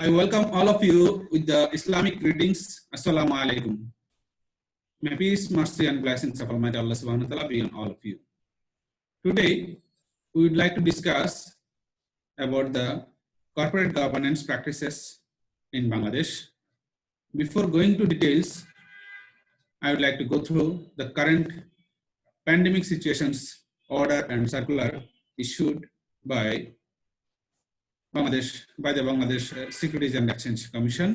I welcome all of you with the Islamic greetings. Assalamu alaikum. May peace, mercy, and blessings of Almighty Allah subhanahu wa ta'ala be on all of you. Today, we would like to discuss about the corporate governance practices in Bangladesh. Before going to details, I would like to go through the current pandemic situations order and circular issued by the Bangladesh Securities and Exchange Commission.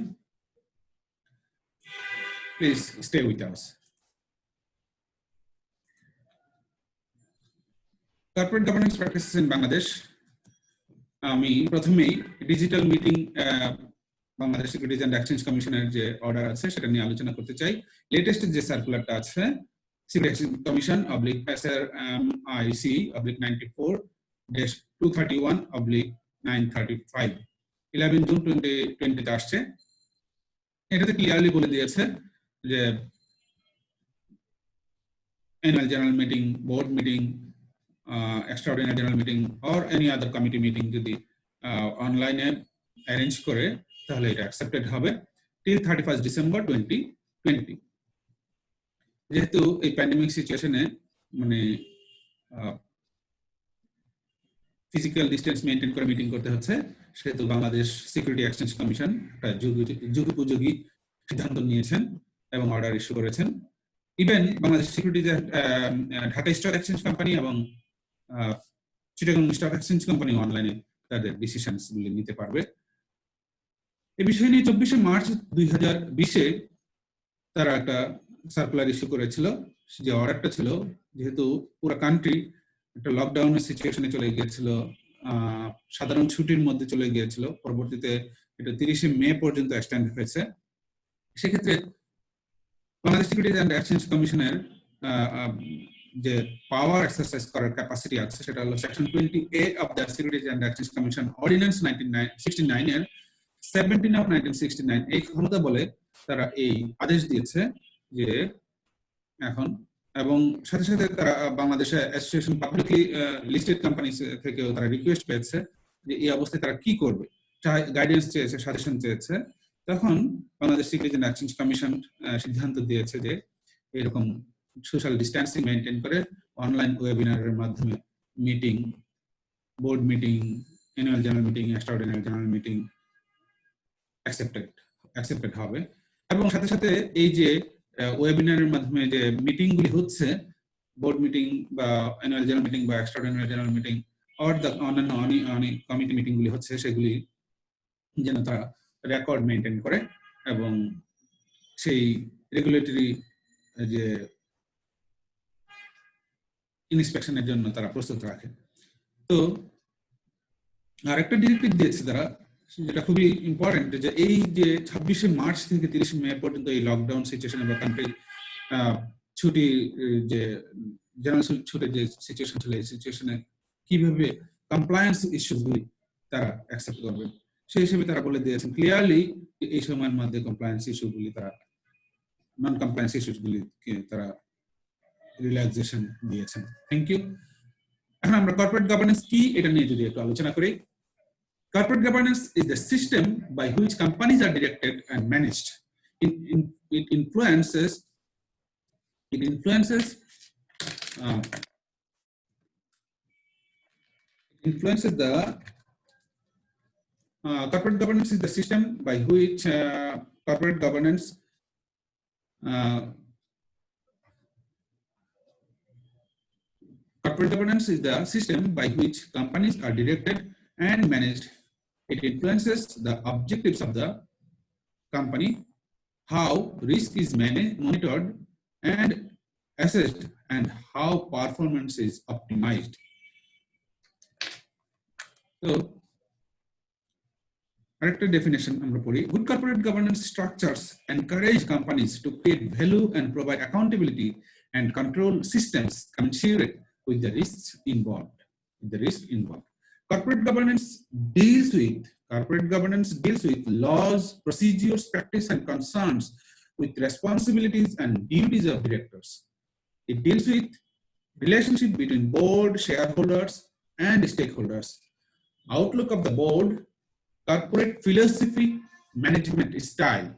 Please stay with us. Corporate governance practices in Bangladesh. আমি প্রথমেই digital meeting Bangladesh securities and exchange কমিশনের যে order আছে সেটা নিয়ে আলোচনা করতে চাই। লেটেস্ট যে সার্কুলারটা আছে সিকিউরিটি কমিশন /SR/IC/94-231/935 11 জুন 2020 তে আসছে। এটাতে ক্লিয়ারলি বলে দিয়েছে যে annual general meeting, board meeting, extraordinary general meeting or any other committee meeting যদি অনলাইনে অ্যারেঞ্জ করে তাহলে এটা অ্যাকসেপ্টেড হবে till 31st December 2020। যেহেতু এই প্যান্ডেমিক সিচুয়েশনে মানে ফিজিক্যাল ডিসটেন্স মেইনটেইন করে মিটিং করতে হচ্ছে, সেহেতু বাংলাদেশ সিকিউরিটি এক্সচেঞ্জ কমিশন একটা যুগোপযোগী সিদ্ধান্ত নিয়েছেন এবং অর্ডার ইস্যু করেছেন। Even Bangladesh security Dhaka stock exchange company এবং চিটাগং স্টক এক্সচেঞ্জ কোম্পানি অনলাইনে তাদের ডিসিশনস গুলি নিতে পারবে। এই বিষয় নিয়ে 24 মার্চ 2020 তারা একটা সার্কুলার ইস্যু করেছিল। যে অর্ডারটা ছিল, যেহেতু পুরো কান্ট্রি একটা লকডাউনের সিচুয়েশনে চলে গিয়েছিল, সাধারণ ছুটির মধ্যে চলে গিয়েছিল, পরবর্তীতে এটা 30 মে পর্যন্ত এক্সটেন্ড হয়েছে। সেক্ষেত্রে বাংলাদেশ সিকিউরিটিজ এন্ড এক্সচেঞ্জ কমিশনের যে পাওয়ার এক্সারসাইজ করার ক্যাপাসিটি আছে সেটা হলো section 20A of the securities and exchange commission ordinance 1969 এর 17 অফ 1969 এই ক্ষমতা বলে তারা এই আদেশ দিয়েছে যে এখন, এবং সাথে সাথে তারা বাংলাদেশের অ্যাসোসিয়েশন পাবলিকলি লিস্টেড কোম্পানিজ থেকেও তারা রিকোয়েস্ট পেয়েছে যে এই অবস্থায় তারা কি করবে, গাইডেন্স চেয়েছে, সাজেশন চেয়েছে। তখন Bangladesh securities and exchange commission সিদ্ধান্ত দিয়েছে যে এরকম সোশ্যাল ডিস্টেন্সিং মেইনটেইন করে অনলাইন ওয়েবিনারের মাধ্যমে meeting, board meeting, annual general meeting, extraordinary general meeting accepted হবে। এবং সাথে সাথে এই যে ওয়েবিনারের মাধ্যমে যে মিটিংগুলি হচ্ছে, বোর্ড মিটিং বা অ্যানুয়াল জেনারেল মিটিং বা extraordinary general meeting or the অন্যান্য অনেক কমিটি মিটিংগুলি হচ্ছে, সেগুলি যেন তারা রেকর্ড মেইনটেইন করে এবং সেই রেগুলেটরি যে ইন্সপেকশনের জন্য তারা প্রস্তুত রাখে। তো আরেকটা ডিরেক্টিভ দিয়েছে তারা, যেটা খুবই ইম্পর্টেন্ট, যে এই যে 26 মার্চ থেকে 30 মে পর্যন্ত এই লকডাউন সিচুয়েশনে বা কান্ট্রি ছুটি যে জেনারেল ছুটির যে সিচুয়েশন ছিল, এই সিচুয়েশনে কিভাবে কমপ্লায়েন্স ইস্যুগুলি তারা অ্যাকসেপ্ট করবে সেই হিসেবে তারা বলে দিয়েছেন ক্লিয়ারলি এই সময়ের মধ্যে কমপ্লায়েন্স ইস্যুগুলি তারা, নন কমপ্লায়েন্স ইস্যুগুলিকে তারা রিল্যাক্সেশন দিয়েছেন। Thank you. এখন আমরা কর্পোরেট গভর্নেন্স কি এটা নিয়ে যদি একটু আলোচনা করি। Corporate governance is the system by which companies are directed and managed. It influences the corporate governance is the system by which corporate governance is the system by which companies are directed and managed. It influences the objectives of the company, how risk is monitored and assessed, and how performance is optimized. So, correct definition আমরা পড়ি। Good corporate governance structures encourage companies to create value and provide accountability and control systems commensurate with the risks involved. Corporate governance deals with laws, procedures, practice, and concerns with responsibilities and duties of directors. It deals with relationship between board, shareholders, and stakeholders, outlook of the board, corporate philosophy, management style.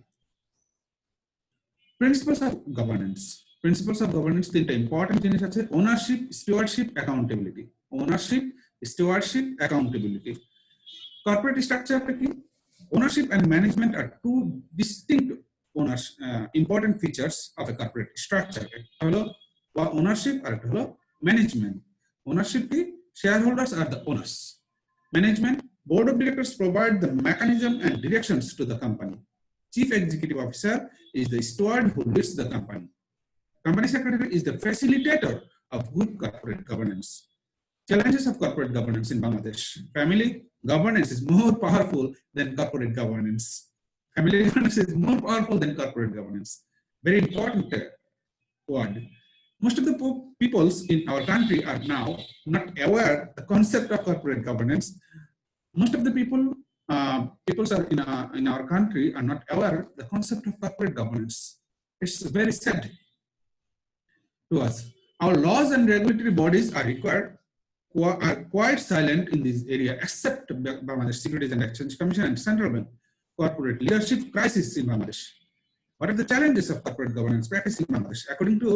Principles of governance. Principles of governance তিনটা important জিনিস আছে: ownership, stewardship, accountability. Ownership, stewardship, accountability. Corporate স্ট্রাকচারটা কি? Ownership and management are two distinct important features of a corporate structure. একটা হলো ownership আর একটা হলো management. Ownership কি? Shareholders are the owners. Management, board of directors provide the mechanism and directions to the company. Chief executive officer is the steward who leads the company. Company secretary is the facilitator of good corporate governance. Challenges of corporate governance in Bangladesh. Family governance is more powerful than corporate governance. Family governance is more powerful than corporate governance. Very important word. Most of the peoples in our country are now not aware the concept of corporate governance. Most of the peoples are in our country are not aware the concept of corporate governance. It's very sad to us. Our laws and regulatory bodies are quite silent in this area, except Bangladesh Securities and Exchange Commission and Central Bank. Corporate leadership crisis in Bangladesh. What are the challenges of corporate governance practice in Bangladesh? According to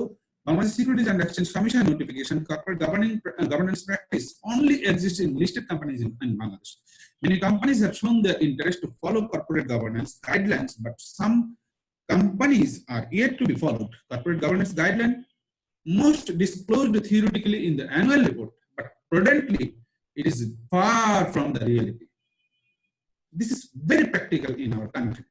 Bangladesh Securities and Exchange Commission notification, corporate governance practice only exists in listed companies in Bangladesh. Many companies have shown their interest to follow corporate governance guidelines, but some companies are yet to be followed. Corporate governance guideline most disclosed theoretically in the annual report, but prudently it is far from the reality. This is very practical in our country.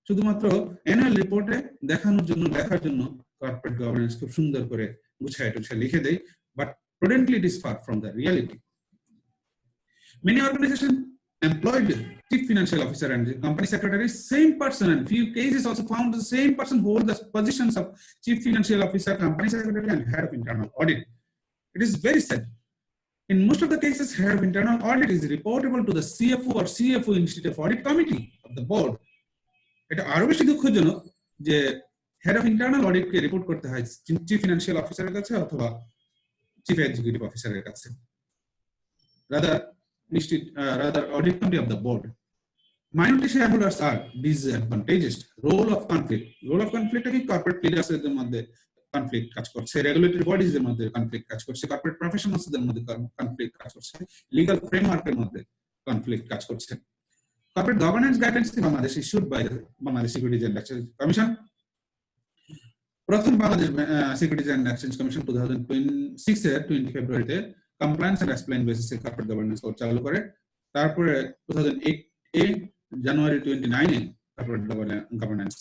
শুধুমাত্র annual রিপোর্টে দেখার জন্য corporate governance খুব সুন্দর করে গুছায় লিখে দেয়, but prudently it is far from the reality. Many organizations employed chief financial officer and the company secretary, same person, and few cases also found the same person hold the positions of chief financial officer, company secretary, and head of internal audit. It is very sad. In most of the cases, head of internal audit is reportable to the CFO or CFO Institute of Audit Committee of the board. এটা আরো বেশি দুঃখজনক যে head of internal audit K report করতে হয় chief financial অফিসারের কাছে অথবা চিফ এক্সিকিউটিভ অফিসারের কাছে, rather audit committee of the board. Minority shareholders are disadvantaged. Role of conflict কি? কর্পোরেট লিডারসদের মধ্যে কনফ্লিক্ট কাজ করছে, রেগুলেটরি বডিজ এর মধ্যে কনফ্লিক্ট কাজ করছে, কর্পোরেট প্রফেশনালসদের মধ্যে কনফ্লিক্ট কাজ করছে, লিগ্যাল ফ্রেমওয়ার্কের মধ্যে কনফ্লিক্ট কাজ করছে। Corporate governance guidelines in Bangladesh issued by the Bangladesh Securities and Exchange Commission. প্রথম Bangladesh securities and exchange commission 2026 এর 20 ফেব্রুয়ারিতে কমপ্লায়েন্স এন্ড এক্সপ্লেইন বেসিসে কর্পোরেট গভর্নেন্স কোড চালু করে। তারপরে 2008 জানুয়ারি 29 এ কর্পোরেট গভর্নেন্স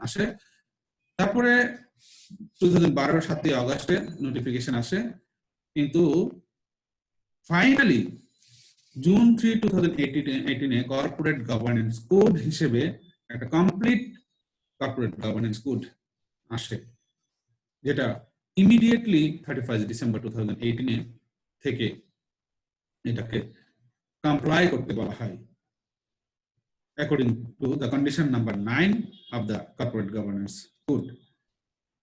আসে। তারপরে 2012 7 আগস্টে নোটিফিকেশন আসে, কিন্তু finally June 3, 2018 corporate governance code হিসেবে একটা কমপ্লিট কর্পোরেট গভর্নেন্স কোড আসে, যেটা ইমিডিয়েটলি 31 ডিসেম্বর 2018 থেকে এটাকে কমপ্লাই করতে বলা হয় according to the condition number 9 of the corporate governance code.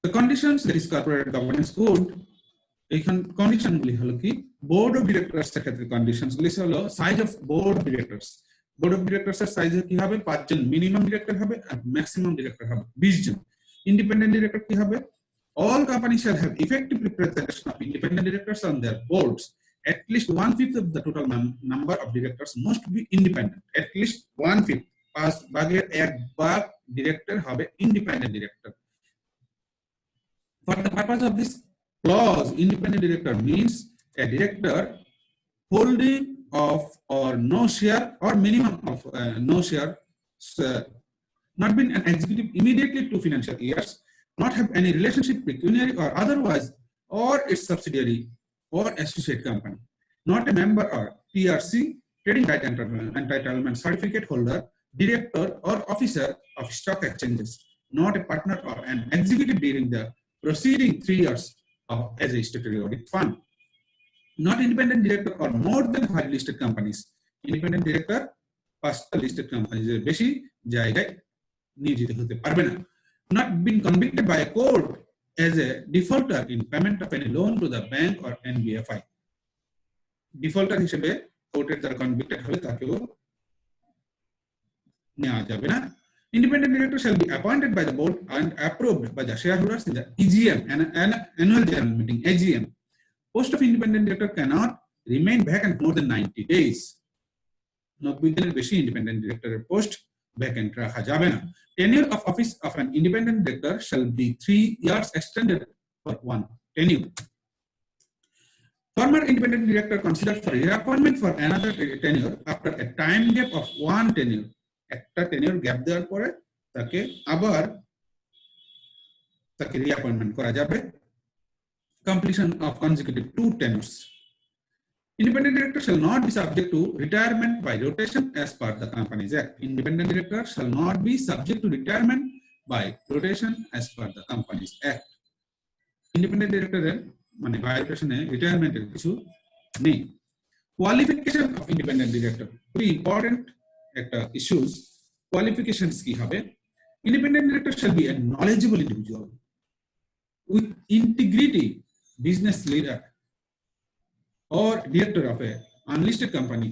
The conditions, that is corporate governance code, এইখান কন্ডিশন গুলি হলো কি? বোর্ড অফ ডিরেক্টরস এর ক্ষেত্রে কন্ডিশনস গুলি হলো size of board of directors. Board of directors এর সাইজ কি হবে? 5 জন মিনিমাম ডিরেক্টর হবে আর ম্যাক্সিমাম ডিরেক্টর হবে 20 জন। ইন্ডিপেন্ডেন্ট ডিরেক্টর কি হবে? All companies shall have effective representation of independent directors on their boards. At least 1/5 of the total number of directors must be independent. At least 1/5 পাঁচ ভাগের এক ভাগ director হবে independent director. For the purpose of this clause, independent director means a director holding of or no share or minimum of no share, not been an executive immediately 2 financial years, not have any relationship pecuniary or otherwise or its subsidiary or associate company, not a member or TRC trading right entitlement certificate holder, director or officer of stock exchanges, not a partner or an executive during the preceding 3 years as a statutory audit fund, not independent director or more than 5 listed companies. Independent director 5টা listed companies এর বেশি জায়গায় নিয়োজিত হতে পারবে না। Not been convicted by a court as a defaulter in payment of any loan to the bank or NBFI. Defaulter হিসেবে কোর্টের দ্বারা কনভিক্টেড হলে তাকেও নেওয়া যাবে না। Independent director shall be appointed by the board and approved by the shareholders in the EGM and annual general meeting AGM. Post of independent director cannot remain vacant more than 90 days. 90 দিনের বেশি independent ডিরেক্টরের post vacant রাখা যাবে না। Tenure of office of an independent director shall be 3 years extended for one tenure. Former independent director considered for reappointment for another tenure after a time gap of one tenure. একটা tenure gap দেওয়ার পরে তাকে আবার তাকে reappointment করা যাবে। Completion of consecutive 2 tenures. Independent director shall not be subject to retirement by rotation as per the Companies Act. Independent director shall not be subject to retirement by rotation as per the Companies Act. Independent director মানে by rotation retirement এর কিছু নেই। Qualification of independent director, very important একটা issues. Qualifications কি হবে? Independent director shall be a knowledgeable individual with integrity, business leader or director of a unlisted company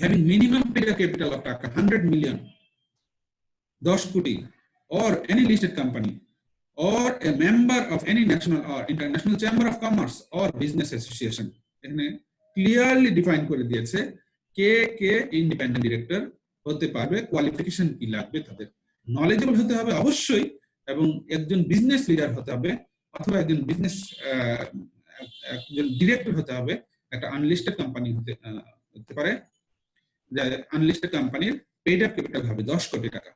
having minimum paid capital of 100 million, 10 কোটি, or any listed company, or a member of any national or international chamber of commerce or business association. এখানে clearly define করে দিয়েছে কে কে independent director হতে পারবে, qualification কি লাগবে তাদের। Knowledgeable হতে হবে অবশ্যই, এবং একজন বিজনেস লিডার হতে হবে, অথবা একজন বিজনেস একজন ডিরেক্টর হতে হবে। একটা আনলিস্টেড কোম্পানি হতে পারে, আনলিস্টেড কোম্পানির পেইড আপ ক্যাপিটাল হবে 10 কোটি টাকা,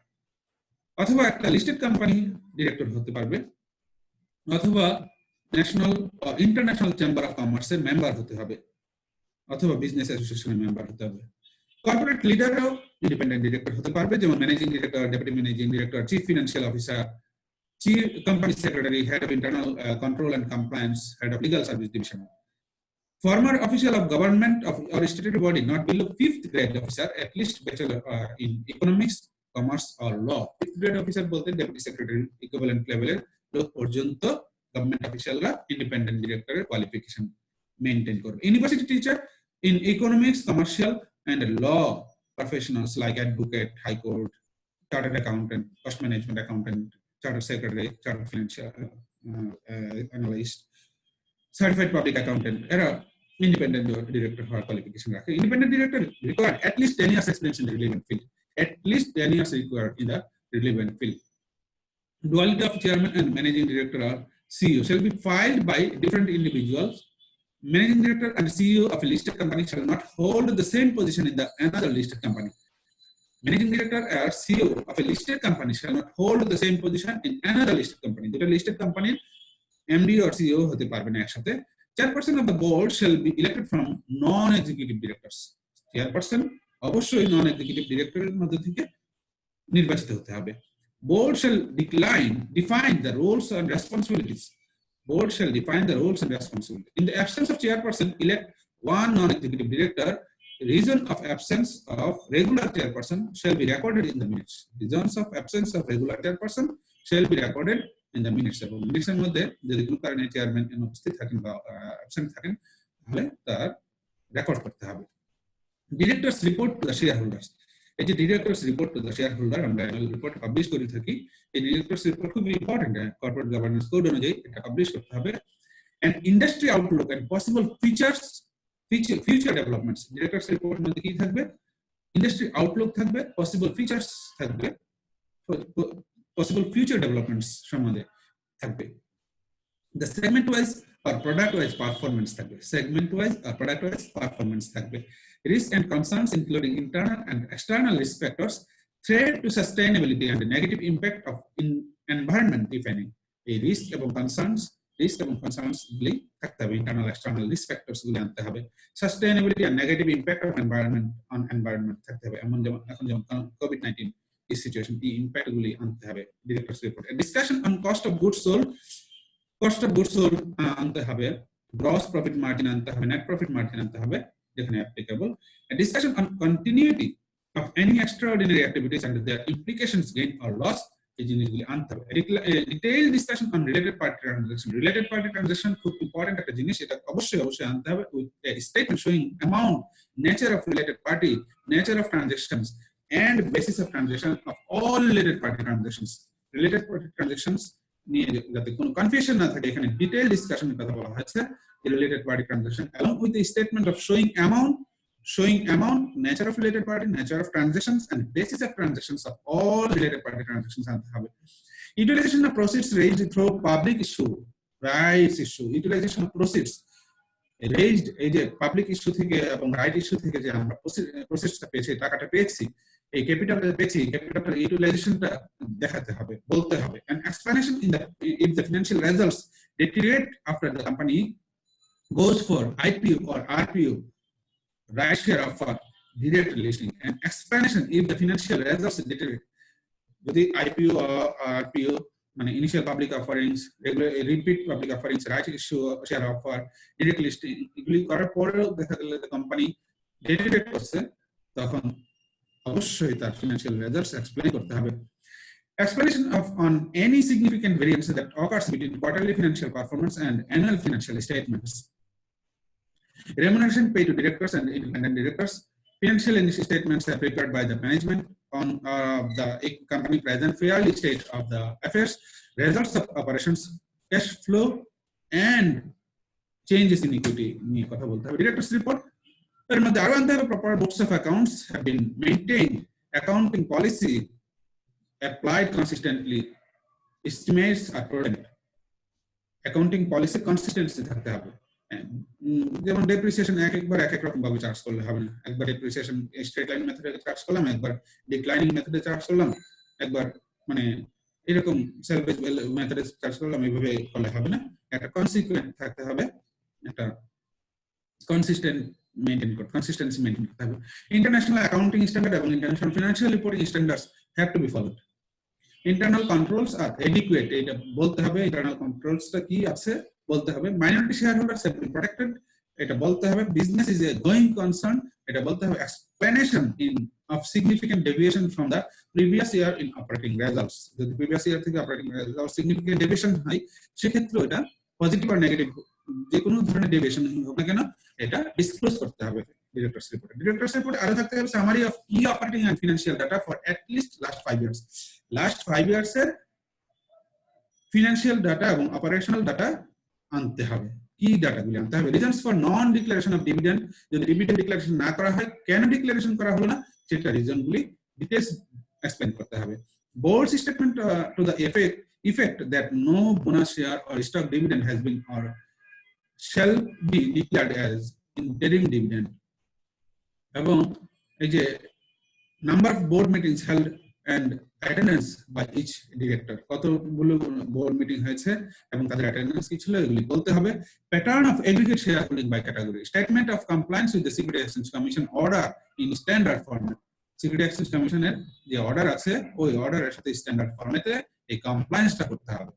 অথবা একটা লিস্টেড কোম্পানি ডিরেক্টর হতে পারবে, অথবা ন্যাশনাল ইন্টারন্যাশনাল চেম্বার অফ কমার্সের মেম্বার হতে হবে, অথবা বিজনেস অ্যাসোসিয়েশনের মেম্বার হতে হবে। কর্পোরেট লিডারও ইন্ডিপেন্ডেন্ট ডিরেক্টর হতে পারবে, যেমন managing director, deputy managing director, chief financial officer, chief company secretary, head of internal control and compliance, head of legal service division. Former official of government of or statutory body not below 5th grade officer, at least bachelor in economics, commerce or law. 5th grade officer bolte deputy secretary equivalent level lok porjonto government official la independent director qualification maintain korbe. University teacher in economics, commercial and law professionals like advocate, high court, chartered accountant, cost management accountant, chartered secretary, chartered financial analyst, certified public accountant, era independent director for qualification. Independent director required at least 10 years experience in the relevant field. At least 10 years required in the relevant field. Duality of chairman and managing director or CEO shall be filed by different individuals. Managing director and CEO of a listed company shall not hold the same position in the another listed company. Managing director or CEO of a listed company shall not hold the same position in another listed company. দুটো listed company MD or CEO হতে পারবে না একসাথে। Chairperson of the board shall be elected from non-executive directors. Chairperson অবশ্যই non-executive directorের মধ্য থেকে নির্বাচিত হতে হবে। Board shall define the roles and responsibilities. Board shall define the roles and responsibilities. In the absence of chairperson, elect one non-executive director. Reason of absence of regular chairperson shall be recorded in the minutes. Reasons of absence of regular chairperson shall be recorded in the minutes. এবং মিনিটসের মধ্যে যদি কোনো কারণে chairman অনুপস্থিত থাকেন বা absent থাকেন, তাহলে তার রেকর্ড করতে হবে। Directors report to the share holders. এই যে directors report to the share holder আমরা অ্যানুয়াল রিপোর্ট পাবলিশ করে থাকি। এই ডিরেক্টরস রিপোর্ট খুব ইম্পর্টেন্ট, কর্পোরেট গভর্নেন্স কোড অনুযায়ী এটা পাবলিশ করতে হবে। And industry outlook and possible future developments. Directors report মধ্যে কি থাকবে? ইন্ডাস্ট্রি আউটলুক থাকবে, পসিবল ফিচার্স থাকবে, পসিবল ফিউচার ডেভেলপমেন্টস সম্বন্ধে থাকবে। The segment wise or product wise performance থাকবে, segment wise or product wise performance থাকবে। Risk and concerns including internal and external risk factors, threat to sustainability and the negative impact of environment defining. এই risk এবং concerns গুলি থাকতে হবে, internal external risk factors গুলি আনতে হবে, sustainability and negative impact of environment থাকতে হবে। এখন যেমন কোভিড-19 এই সিচুয়েশন, এই ইমপ্যাক্ট গুলি আনতে হবে directors report. Discussion on cost of goods sold আনতে হবে, গ্রস প্রফিট মার্জিন আনতে হবে, নেট প্রফিট মার্জিন আনতে হবে যেখানে applicable. Discussion on continuity of any extraordinary activities and their implications gain or loss, এই জিনিসগুলি আনতে হবে। Detail discussion on related party transaction খুব ইম্পর্টেন্ট একটা জিনিস, এটা অবশ্যই আনতে হবে with statement showing amount, nature of related party, nature of transactions, and basis of transaction of all related party transactions. Related party transactions নিয়ে যাতে কোনো কনফিউশন না থাকে, এখানে ডিটেইল ডিসকাশনের কথা বলা হয়েছে। Related party transaction along with the statement of showing amount, nature of related party, nature of transactions, and basis of transactions of all related party transactions আনতে হবে। Utilization of proceeds raised through public issue, rights issue, utilization of proceeds raised এই যে public issue থেকে এবং right issue থেকে যে আমরা প্রসেসটা পেয়েছি, টাকাটা পেয়েছি, এই ক্যাপিটালটা পেয়েছি, ক্যাপিটালটার ইউটিলাইজেশনটা দেখাতে হবে, বলতে হবে। And explanation in the if the financial results deteriorate after the company goes for IPO or RPO, right share offer, direct listing, and explanation if the financial results deteriorate, যদি IPO or RPO মানে initial public offerings, regular repeat public offerings, right issue, share offer, direct listing, এগুলি করার পরেও দেখা গেল company ডেরিভেট করছে, তখন অবশ্যই তার ফিনান্সিয়াল রেজাল্টস এক্সপ্লেইন করতে হবে। Explanation of on any significant variance that occurs between quarterly financial performance and annual financial statements. Remuneration paid to directors and independent directors. Financial statements are prepared by the management on the company present fairly state of the affairs, results of operations, cash flow, and changes in equity. Directors report. Proper books of accounts have been maintained. Accounting policy applied consistently. Estimates are prudent. Accounting policy consistency থাকতে হবে। যেমন depreciation একবার এক এক রকম ভাবে charge করলে হবে না। একবার ডেপ্রিসিয়েশন স্ট্রেট লাইন মেথডে চার্জ করলাম, একবার ডিক্লাইনিং মেথডে চার্জ করলাম, একবার মানে এরকম সেলফেজ মেথডে চার্জ করলাম, এইভাবে করলে হবে না। একটা কনসিকুয়েন্ট থাকতে হবে, একটা consistency maintain করতে হবে। International accounting standard এবং international financial reporting standards have to be followed. Internal controls are adequate, এটা বলতে হবে। internal controlsটা কি আছে বলতে হবে। minority shareholders have been protected, এটা বলতে হবে। business is a going concern, এটা বলতে হবে। explanation of significant deviation from the previous year in operating results, যদি previous year থেকে operating results significant deviation হয়, সেক্ষেত্রে এটা পজিটিভ আর নেগেটিভ যে কোনো ধরনের ডেভিয়েশন হোক না কেন এটা ডিসক্লোজ করতে হবে ডিরেক্টরস রিপোর্টে। ডিরেক্টরস রিপোর্টে আরো থাকতে হবে summary of key operating and financial data for at least last 5 years. Last 5 years এর ফিনান্সিয়াল ডাটা এবং অপারেশনাল ডাটা আনতে হবে। কি ডাটাগুলি আনতে হবে? Reasons for non declaration of dividend, যদি ডিভিডেন্ড ডিক্লারেশন না করা হয়, কেন ডিক্লারেশন করা হলো না সেটা রিজনগুলি ডিটেইলস এক্সপ্লেইন করতে হবে। Board statement to the effect that no bonus share or stock dividend has been or shall be declared as interim dividend. এবং এই যে number of board meetings held and attendance by each director, কতগুলো board meeting হয়েছে এবং তাদের attendance কি ছিল এগুলি বলতে হবে। Pattern of aggregate share holding by category, statement of compliance with the security exchange commission order in standard format. Security exchange কমিশনের যে অর্ডার আছে ওই অর্ডারের সাথে স্ট্যান্ডার্ড ফরম্যাটে এই কমপ্লায়েন্সটা করতে হবে।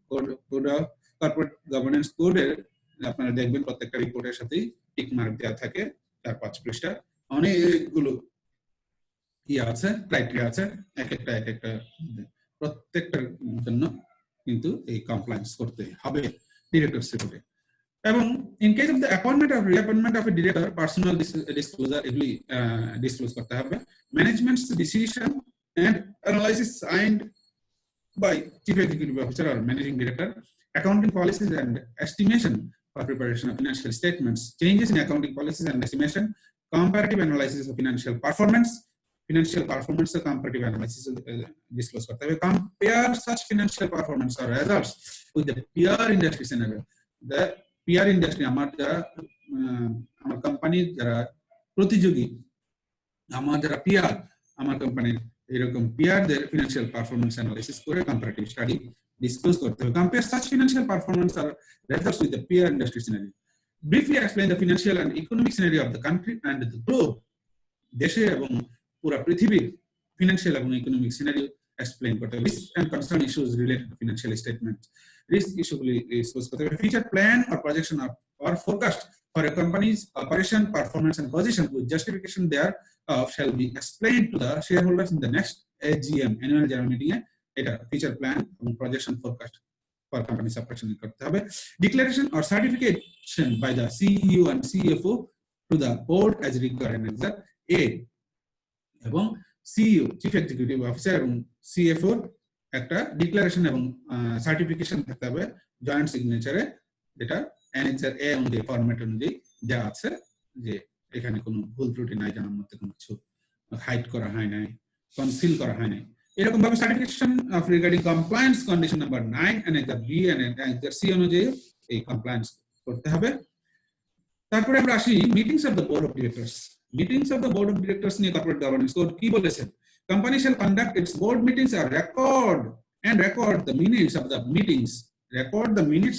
কোড অফ কর্পোরেট গভর্নেন্স কোডের আপনারা দেখবেন প্রত্যেকটা রিপোর্টের সাথেই টিক মার্ক দেওয়া থাকে, 4-5 পৃষ্ঠা অনেকগুলো কি আছে, ক্রাইটেরিয়া আছে, এক একটা প্রত্যেকটার জন্য কিন্তু এই কমপ্লায়েন্স করতে হবে ডিরেক্টরস রিপোর্টে। এবং in case of the appointment of reappointment of a director, personal disclosure এগুলি ডিসক্লোজ করতে হবে। Management's decision and analysis signed by Chief Executive Officer or Managing Director, accounting policies and estimation for preparation of financial statements, changes in accounting policies and estimation, comparative analysis of financial performance comparative analysis disclose করতে হবে। Compare such financial performance or results with the peer industry scenario. The peer industry আমার কোম্পানির যারা প্রতিযোগী, আমার যারা peer, আমার কোম্পানির এরকম পিয়ারদের ফিনান্সিয়াল পারফরম্যান্স অ্যানালাইসিস করে কম্পারেটিভ স্টাডি ডিসক্লোজ করতে হবে। কম্পেয়ার সাচ ফিনান্সিয়াল পারফরম্যান্স আর results with the peer industry scenario. Briefly explain the financial and economic scenario of the country and the globe, দেশে এবং পুরো পৃথিবীর ফিনান্সিয়াল এবং ইকোনমিক সিনারিও এক্সপ্লেইন করতে হবে। Risk and concern issues related to financial statement, risk ইস্যুগুলি disclose করতে হবে। Future plan or projection or forecast for a company's operation, performance, and position with justification thereof shall be explained to the shareholders in the next AGM, annual general meeting. Eta future plan and projection forecast for company's operation korte hobe. Declaration or certification by the CEO and CFO to the board as required in Annex A. এবং CEO chief executive officer এবং CFO একটা declaration এবং certification থাকতে হবে joint সিগনেচারে, যেটা annexure A অনুযায়ী format অনুযায়ী যা আছে, যে এখানে কোনো ভুল ত্রুটি নাই, জানার মধ্যে কোনো কিছু হাইড করা হয় নাই, কনসিল করা হয় নাই। এরকম ভাবে certification of regarding compliance condition number 9 annexure B and annexure C অনুযায়ী এই কমপ্লায়েন্স করতে হবে। তারপরে আমরা আসি meetings of the board of directors. Meetings of the board of directors নিয়ে কর্পোরেট গভর্নেন্স কোড কি বলেছে? Company shall conduct its board meetings or record the minutes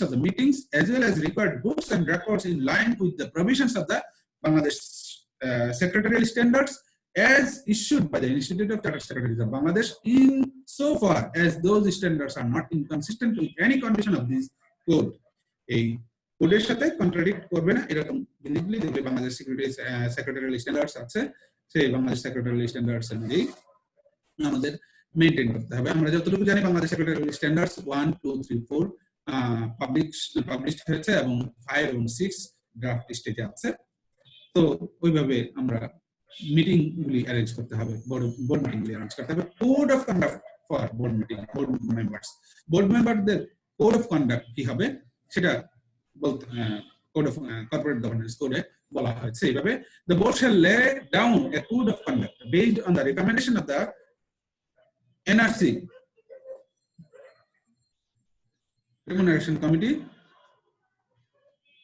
of the meetings as well as record books and records in line with the provisions of the Bangladesh secretarial standards as issued by the Institute of Chartered Secretaries of Bangladesh, in so far as those standards are not inconsistent with any condition of this code. এই কোডের সাথে contradict করবে না এরকম জিনিসগুলি দেখবে Bangladesh secretarial standards আছে, সেই বাংলাদেশ সেক্রেটারিয়াল স্ট্যান্ডার্ডস অনুযায়ী আমাদের মেইনটেইন করতে হবে। আমরা যতটুকু জানি বাংলাদেশ সেক্রেটারিয়াল স্ট্যান্ডার্ডস 1, 2, 3, 4 পাবলিশড হয়েছে এবং 5 এবং 6 ড্রাফট স্টেজে আছে। তো ওইভাবে আমরা মিটিং গুলি অ্যারেঞ্জ করতে হবে, বোর্ড মিটিং গুলি অ্যারেঞ্জ করতে হবে। Code of conduct for board meeting, board মেম্বারদের কোড অফ কন্ডাক্ট কি হবে সেটা বলতে কোড অফ কর্পোরেট গভর্নেন্স কোডে বলা হয়েছে এইভাবে, the board shall lay down a code of conduct based on the recommendation of the NRC remuneration committee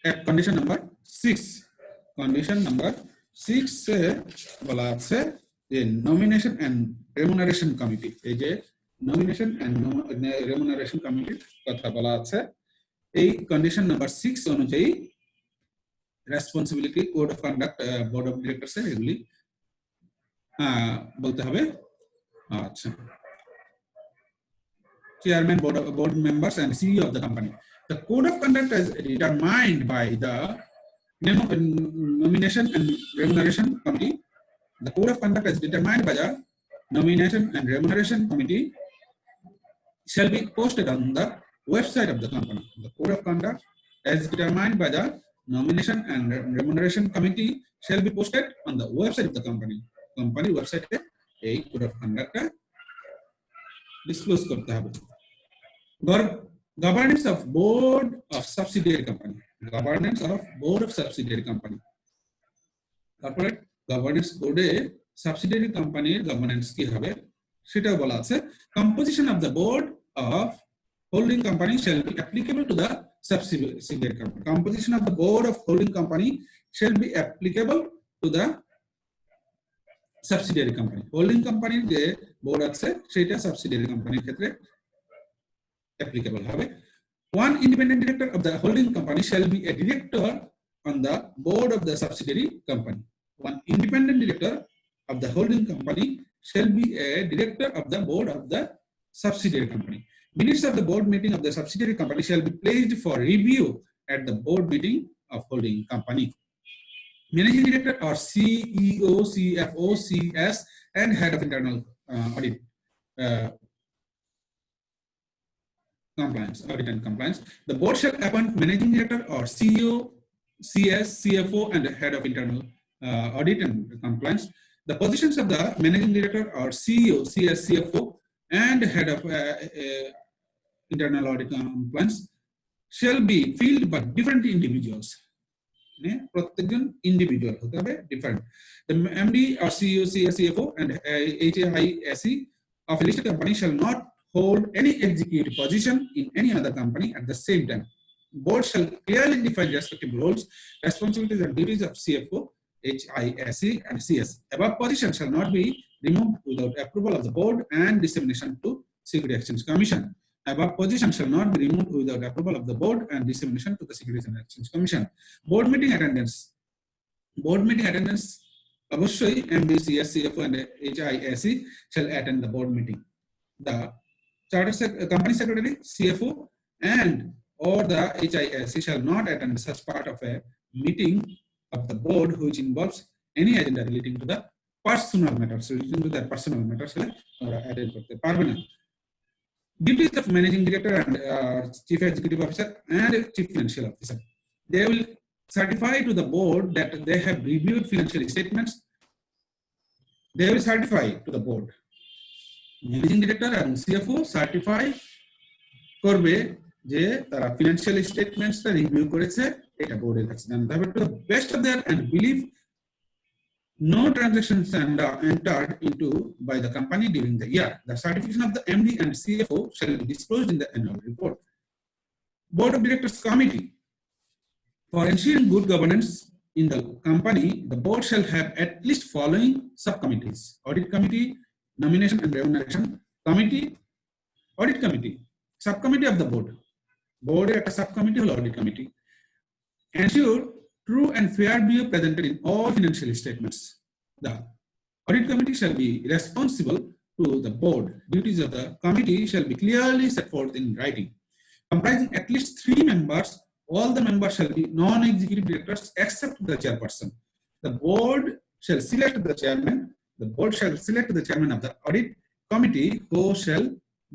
at condition number 6 এ বলা আছে যে নমিনেশন এন্ড রেমুনারেশন কমিটি, এই যে নমিনেশন এন্ড রেমুনারেশন কমিটির কথা বলা আছে, এই কন্ডিশন নাম্বার 6 অনুযায়ী responsibility code of conduct board of directors এর এগুলি বলতে হবে। আচ্ছা, chairman, board members and CEO of the company. The code of conduct is determined by the nomination and remuneration committee. The code of conduct is determined by the nomination and remuneration committee shall be posted on the website of the company. The code of conduct as determined by the nomination and remuneration committee shall be posted on the website of the company. Company website e ei code of conduct disclose করতে হবে। Governance of board of subsidiary company, corporate governance code subsidiary company governance কি হবে সেটাও বলা আছে। Composition of the board of holding company shall be applicable to the subsidiary company. Composition of the board of holding company shall be applicable to the subsidiary company. Holding company যে board আছে সেটা subsidiary company ক্ষেত্রে applicable হবে। One independent director of the holding company shall be a director on the board of the subsidiary company. One independent director of the holding company shall be a director of the board of the subsidiary company. Minutes of the board meeting of the subsidiary company shall be placed for review at the board meeting of holding company. Managing director or CEO, CFO, CS and head of internal audit audit and compliance. The board shall appoint managing director or CEO, CS, CFO and head of internal audit and compliance. The positions of the managing director or CEO, CS, CFO and head of internal audit and compliance shall be filled by different individuals. প্রত্যেকজন individual হতে হবে, different. The MD or CEO, CS, CFO and HISE of a listed company shall not hold any executive position in any other company at the same time. Board shall clearly define respective roles, responsibilities and duties of CFO, HISE and CS. Above position shall not be removed without approval of the board and dissemination to Securities and Exchange Commission. Above position shall not be removed without approval of the board and dissemination to the Securities and Exchange Commission. Board meeting attendance. Board meeting attendance অবশ্যই MD, CS, CFO and HISE shall attend the board meeting. The company secretary, CFO and or the HISE shall not attend such part of a meeting of the board which involves any agenda relating to the personal matters, attend করতে পারবে না। Duties of managing director and chief executive officer and chief financial officer. They will certify to the board that they have reviewed financial statements they will certify to the board. Managing director and CFO certify করবে যে তারা financial স্টেটমেন্টসটা review করেছে, এটা বোর্ডের কাছে জানাতে হবে to the best of their and believe no transactions entered into by the company during the year. The certification of the MD and CFO shall be disclosed in the annual report. Board of Directors Committee. For ensuring good governance in the company, the board shall have at least following subcommittees: Audit Committee, Nomination and Remuneration Committee, Audit Committee, Subcommittee of the Board. Board is a subcommittee or Audit Committee. Ensure true and fair view presented in all financial statements. The Audit Committee shall be responsible to the board. Duties of the committee shall be clearly set forth in writing. Comprising at least 3 members, all the members shall be non-executive directors except the chairperson. The board shall select the chairman. The board shall select the chairman of the Audit Committee, who shall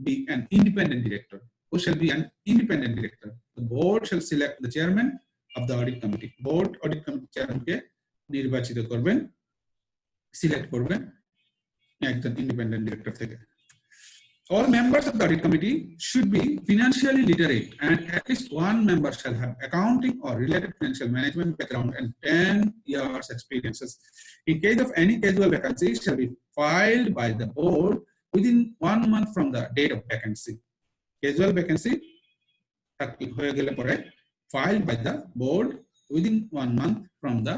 be an independent director. Who shall be an independent director. The board shall select the chairman of the Audit Committee. Board Audit Committee chairman ke নির্বাচিত করবেন, select করবেন একজন independent director থেকে। All members of the Audit Committee should be financially literate, and at least one member shall have accounting or related financial management background and 10 years experiences. In case of any casual vacancy, shall be filed by the board within 1 month from the date of vacancy. Casual vacancy filed by the board within 1 month from the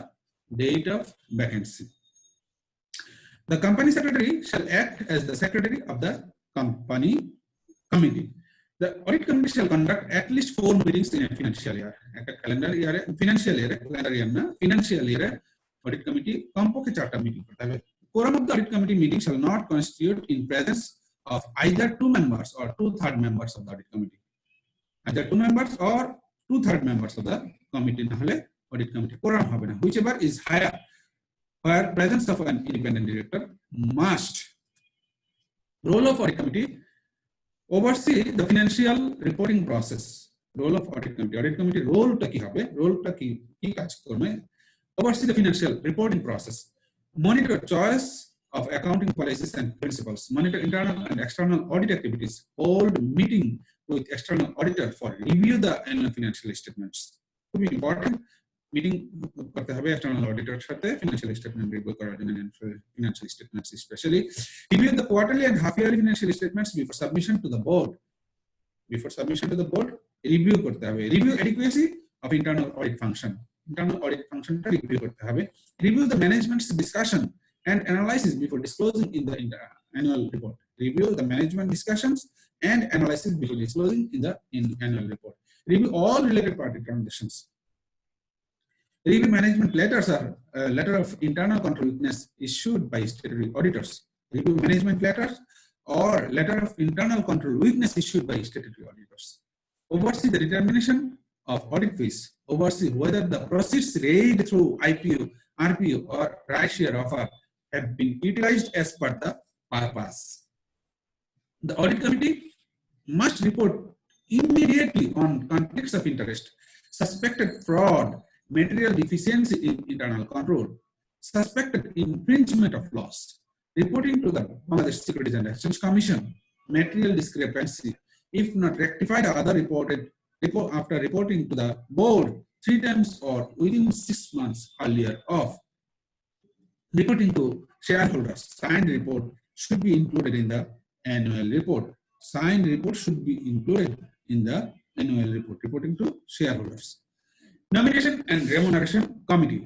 date of vacancy. The company secretary shall act as the secretary of the company committee. The Audit Committee shall conduct at least 4 meetings in a financial year. Calendar year, financial year, calendar year na financial year, Audit Committee কমপক্ষে 4টা meeting করতে হবে। Quorum of the Audit Committee meeting shall not constitute in presence of either 2 members or 2/3 members of the Audit Committee. Either 2 members or 2/3 members of the committee না হলে Audit Committee quorum হবে না। Whichever is higher, where presence of an independent director must. Role of Audit Committee: oversee the financial reporting process. Role of Audit Committee. Audit Committee role টা কি হবে? রোলটা কি কাজ করবে? Oversee the financial reporting process. Monitor choice of accounting policies and principles. Monitor internal and external audit activities. Hold meeting with external auditor for review the annual financial statements. To be important, meeting করতে হবে external auditor সাথে financial statement review করার জন্য, financial statements especially. Review the quarterly and half yearly financial statements before submission to the board. Before submission to the board, review করতে হবে. Review adequacy of internal audit function. Internal audit function টা review করতে হবে. Review the management's discussion and analysis before disclosing in the annual report. Review the management discussions and analysis before disclosing in the annual report. Review all related party transactions. Review management letters are letter of internal control weakness issued by statutory auditors. Review management letters or letter of internal control weakness issued by statutory auditors. Oversee the determination of audit fees. Oversee whether the proceeds raised through IPO, RPO, or right share offer have been utilized as per the purpose. The Audit Committee must report immediately on conflicts of interest, suspected fraud, material deficiency in internal control, suspected infringement of laws, reporting to the Bangladesh Securities and Exchange Commission, material discrepancy, if not rectified, other after reporting to the board 3 times or within 6 months earlier of reporting to shareholders. Signed report should be included in the annual report. Signed report should be included in the annual report, reporting to shareholders. Nomination and Remuneration Committee.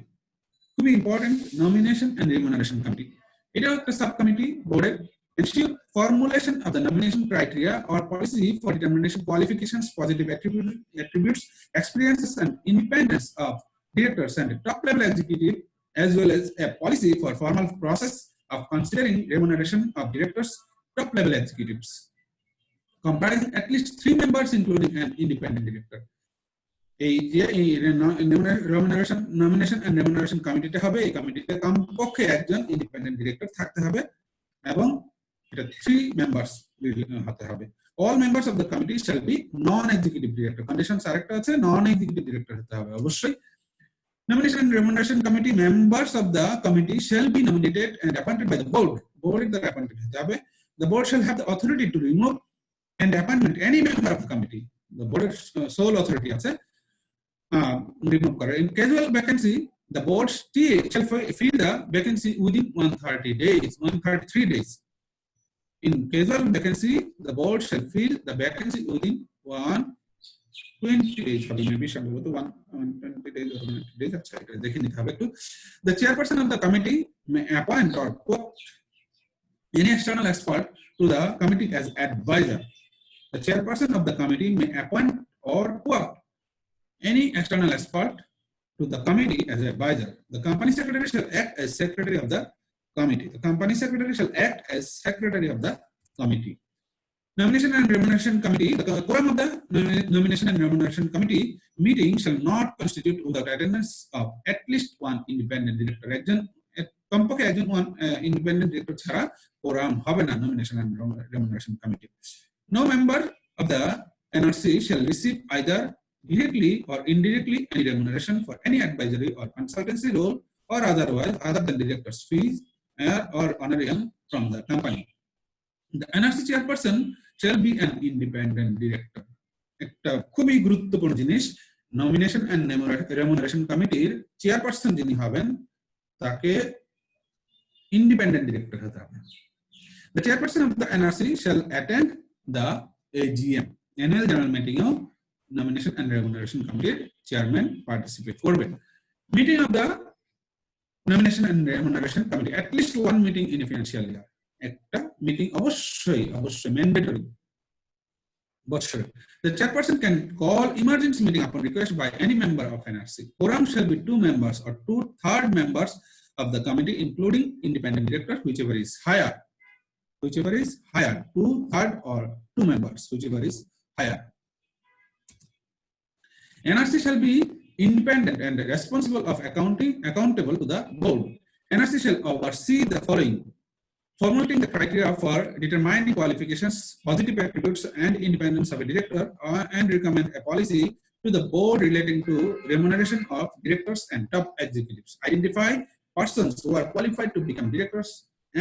To be important, Nomination and Remuneration Committee. It is a subcommittee boarded. Ensure formulation of the nomination criteria or policy for determination qualifications, positive attributes, experiences, and independence of directors and top-level executive, as well as a policy for formal process of considering remuneration of directors, top-level executives, comprising at least 3 members, including an independent director. Nomination and Remuneration Committee হবে। এই কমিটিতে কমপক্ষে একজন independent director থাকতে হবে এবং এটা 3 members হতে হবে। All members of the committee shall be non-executive director. Conditions আরেকটা আছে, non-executive director হতে হবে অবশ্যই। Nomination and Remuneration Committee members of the committee shall be nominated and appointed by the board. Board দ্বারা appointed হতে হবে. The board shall have the authority to remove and appointment any member of the committee. The board sole authority আছে remove করে. In casual vacancy, the board shall fill the vacancy within 130 days, 133 days. In casual vacancy, the board shall fill the vacancy within 120 days. Maybe 120 days or 90 days. দেখে নিতে হবে একটু. The chairperson of the committee may appoint or quote any external expert to the committee as advisor. The chairperson of the committee may appoint or quote any external expert to the committee as advisor. The company secretary shall act as secretary of the committee. The company secretary shall act as secretary of the committee. Nomination and Remuneration Committee. The quorum of the Nomination and Remuneration Committee meeting shall not constitute without attendance of at least one independent director. কমপক্ষে একজন independent director ছাড়া quorum হবে না Nomination and Remuneration Committee. No member of the NRC shall receive either directly or indirectly any remuneration for any advisory or consultancy role or otherwise other than director's fees or honorarium from the company. The NRC chairperson shall be an independent director. একটা খুবই গুরুত্বপূর্ণ জিনিস, nomination and remuneration কমিটির chairperson যিনি হবেন তাকে independent director হতে হবে। The chairperson of the NRC shall attend the AGM, annual general meeting of Nomination and Remuneration Committee chairman participate করবেন। Meeting of the Nomination and Remuneration Committee, at least one meeting in a financial year. একটা meeting অবশ্যই mandatory বছরে। The chairperson can call emergency meeting upon request by any member of NRC. Quorum shall be 2 members or 2/3 members of the committee, including independent director, whichever is higher. 2/3 or 2 members, whichever is higher. NRC shall be independent and responsible of accountable to the board. NRC shall oversee the following: formulating the criteria for determining qualifications, positive attributes, and independence of a director, and recommend a policy to the board relating to remuneration of directors and top executives. Identify persons who are qualified to become directors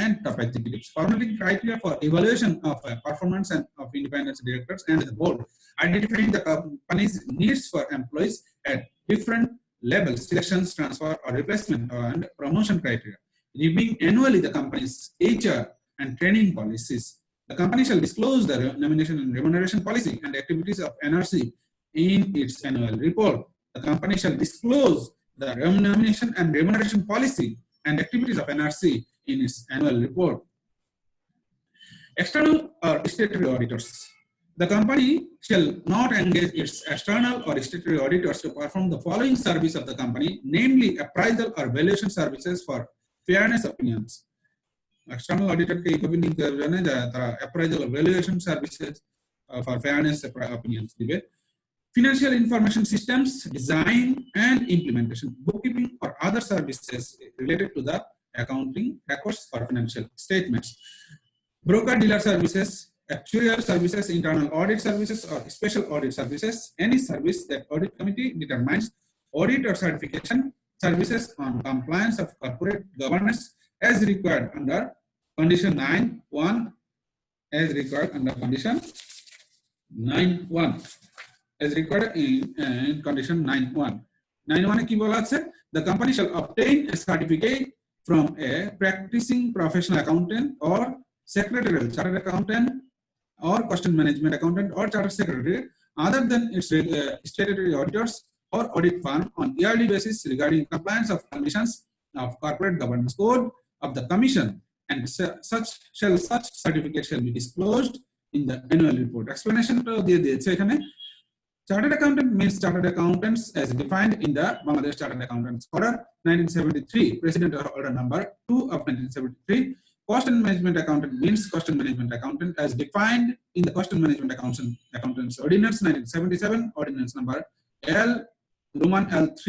and top executives. Formulating criteria for evaluation of performance and of independence directors and the board. Identifying the company's needs for employees at different levels, selections, transfer, or replacement, and promotion criteria. Reviewing annually the company's HR and training policies. The company shall disclose the nomination and remuneration policy and activities of NRC in its annual report. The company shall disclose the nomination and remuneration policy and activities of NRC in its annual report. External or statutory auditors. The company shall not engage its external or statutory auditors to perform the following service of the company, namely appraisal or valuation services for fairness opinions. External auditor ke eভাবে নিতে জানে যে তারা appraisal or valuation services for fairness opinions দিবে। Financial information systems design and implementation, bookkeeping or other services related to the accounting records for financial statements. Broker dealer services, actuarial services, internal audit services, or special audit services, any service that audit committee determines, audit or certification services on compliance of corporate governance as required under condition 9.1, as required under condition 9.1, as required in condition 9.1. 9.1 কি বলা আছে? The company shall obtain a certificate from a practicing professional accountant or secretarial chartered accountant or cost and management accountant or chartered secretary other than its statutory auditors or audit firm on yearly basis regarding compliance of conditions of corporate governance code of the commission, and such certificate shall be disclosed in the annual report. Explanation to দিয়ে দিয়েছে এখানে। Chartered accountant means chartered accountants as defined in the Bangladesh Chartered Accountants Order 1973, President Order number 2 of 1973. Cost and management accountant means cost and management accountant as defined in the Cost and Management Accountants Ordinance 1977, Ordinance number Roman L3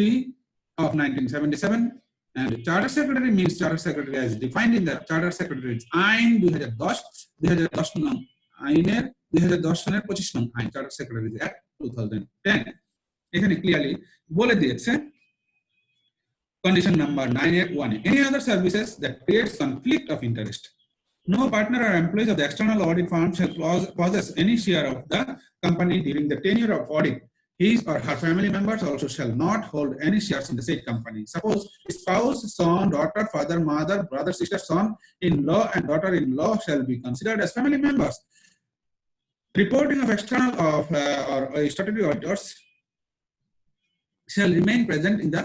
of 1977. And charter secretary means charter secretary as defined in the Charter Secretaries Ain 2010 নং আইনের 2010 সনের 25 নং আইন Charter Secretaries Act 2010 এখানে clearly বলে দিয়েছে Condition number 9.1. Any other services that creates conflict of interest. No partner or employees of the external audit firm shall possess any share of the company during the tenure of audit. His or her family members also shall not hold any shares in the said company. Suppose spouse, son, daughter, father, mother, brother, sister, son-in-law, and daughter-in-law shall be considered as family members. Reporting of external or statutory auditors shall remain present in the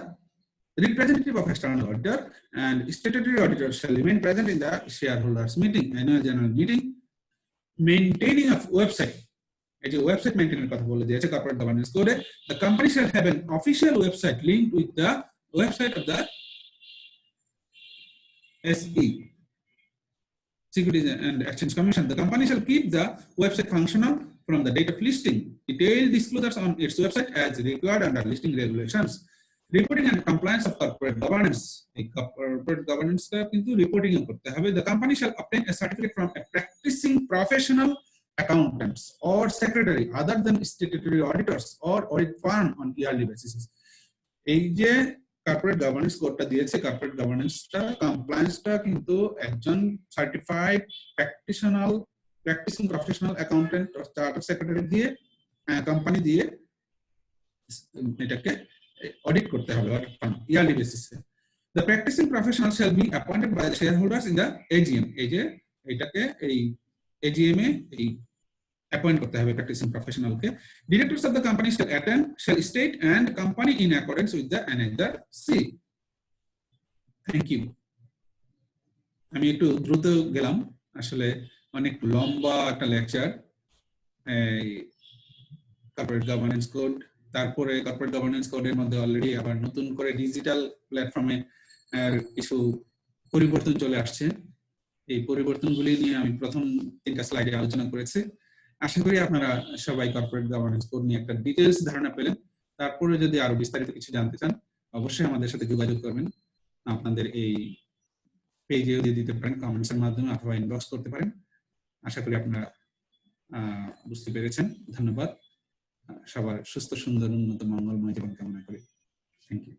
representative of external auditor, and statutory auditor shall remain present in the shareholders meeting, annual general meeting. Maintaining a website. এই যে website মেইনটেইনের কথা বলে দিয়েছে corporate governance কোডে, the company shall have an official website linked with the website of the SE, Securities and Exchange Commission. The company shall keep the website functional from the date of listing. Detailed disclosures on its website as required under listing regulations. Reporting and compliance of corporate governance. A corporate governance into reporting korte hobe. The company shall obtain a certificate from a practicing professional accountants or secretary other than statutory auditors or audit firm on yearly basis. এই যে corporate governance কোডটা দিয়েছে, corporate গভর্নেন্সটা কমপ্লায়েন্সটা কিন্তু একজন certified practicing professional accountant or chartered secretary দিয়ে company দিয়ে এটাকে audit করতে হবে yearly basis. The practicing professional shall be appointed by the shareholders in the AGM. এই যে এটাকে এই AGM এ এই appoint করতে হবে practicing professional K. Directors of the company shall attend, shall state and company in accordance with the Annexure C. Thank you. আমি একটু দ্রুত গেলাম, আসলে অনেক লম্বা একটা লেকচার। কর্পোরেট গভর্নেন্স কোড, তারপরে কর্পোরেট গভর্নেন্স কোডের মধ্যে অলরেডি আবার নতুন করে ডিজিটাল প্ল্যাটফর্মে কিছু পরিবর্তন চলে আসছে। এই পরিবর্তনগুলি নিয়ে আমি প্রথম 3টা স্লাইডে আলোচনা করেছি। আশা করি আপনারা সবাই কর্পোরেট গভর্নেন্স কোড নিয়ে একটা ডিটেইলস ধারণা পেলেন। তারপরে যদি আরো বিস্তারিত কিছু জানতে চান অবশ্যই আমাদের সাথে যোগাযোগ করবেন। আপনাদের এই পেজেও দিয়ে দিতে পারেন, কমেন্টসের মাধ্যমে অথবা ইনবক্স করতে পারেন। আশা করি আপনারা বুঝতে পেরেছেন। ধন্যবাদ। সবার সুস্থ, সুন্দর, উন্নত, মঙ্গলময় জীবন কামনা করি। Thank you.